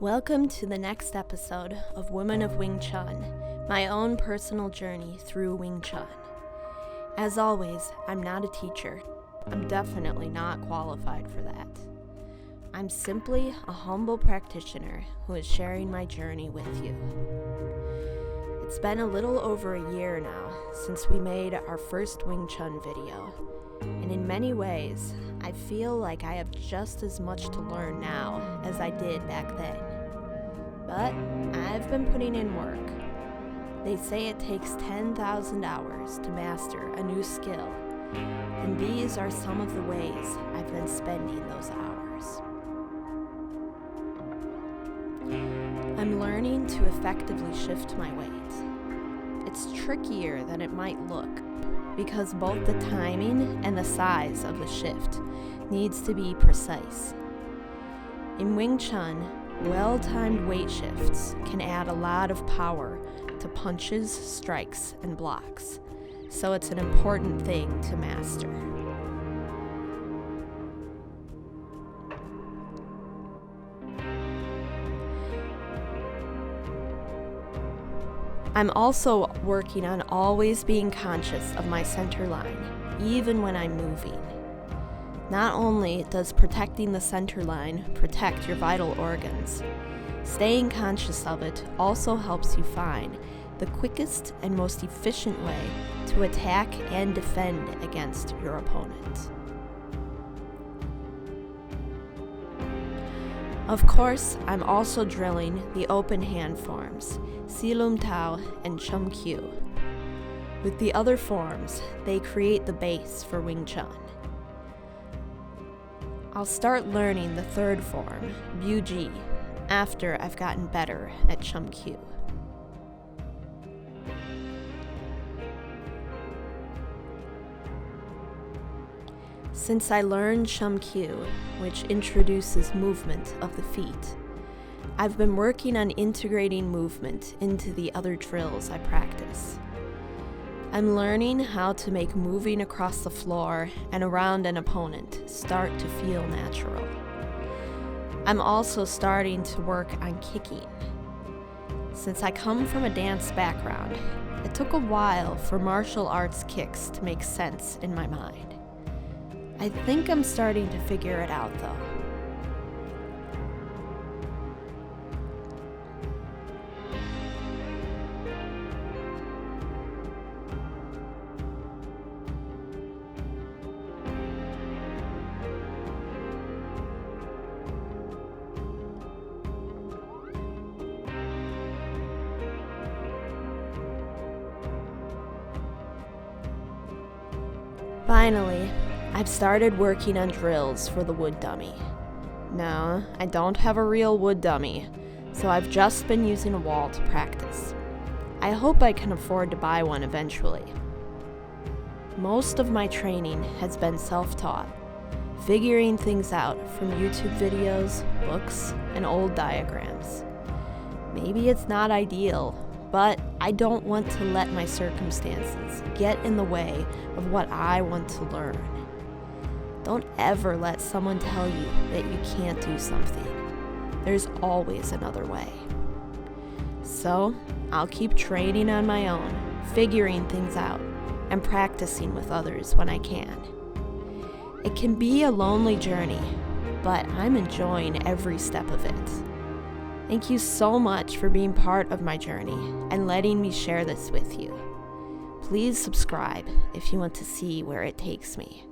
Welcome to the next episode of Women of Wing Chun, my own personal journey through Wing Chun. As always, I'm not a teacher. I'm definitely not qualified for that. I'm simply a humble practitioner who is sharing my journey with you. It's been a little over a year now since we made our first Wing Chun video, and in many ways, I feel like I have just as much to learn now as I did back then. But I've been putting in work. They say it takes 10,000 hours to master a new skill, and these are some of the ways I've been spending those hours. I'm learning to effectively shift my weight. It's trickier than it might look, because both the timing and the size of the shift needs to be precise. In Wing Chun, well-timed weight shifts can add a lot of power to punches, strikes, and blocks, so it's an important thing to master. I'm also working on always being conscious of my center line, even when I'm moving. Not only does protecting the center line protect your vital organs, staying conscious of it also helps you find the quickest and most efficient way to attack and defend against your opponent. Of course, I'm also drilling the open hand forms, Silum Tao and Chum Kyu. With the other forms, they create the base for Wing Chun. I'll start learning the third form, Bu Ji, after I've gotten better at Chum Kyu. Since I learned Chum Kyu, which introduces movement of the feet, I've been working on integrating movement into the other drills I practice. I'm learning how to make moving across the floor and around an opponent start to feel natural. I'm also starting to work on kicking. Since I come from a dance background, it took a while for martial arts kicks to make sense in my mind. I think I'm starting to figure it out though. Finally, I've started working on drills for the wood dummy. No, I don't have a real wood dummy, so I've just been using a wall to practice. I hope I can afford to buy one eventually. Most of my training has been self-taught, figuring things out from YouTube videos, books, and old diagrams. Maybe it's not ideal, but I don't want to let my circumstances get in the way of what I want to learn. Don't ever let someone tell you that you can't do something. There's always another way. So, I'll keep training on my own, figuring things out, and practicing with others when I can. It can be a lonely journey, but I'm enjoying every step of it. Thank you so much for being part of my journey and letting me share this with you. Please subscribe if you want to see where it takes me.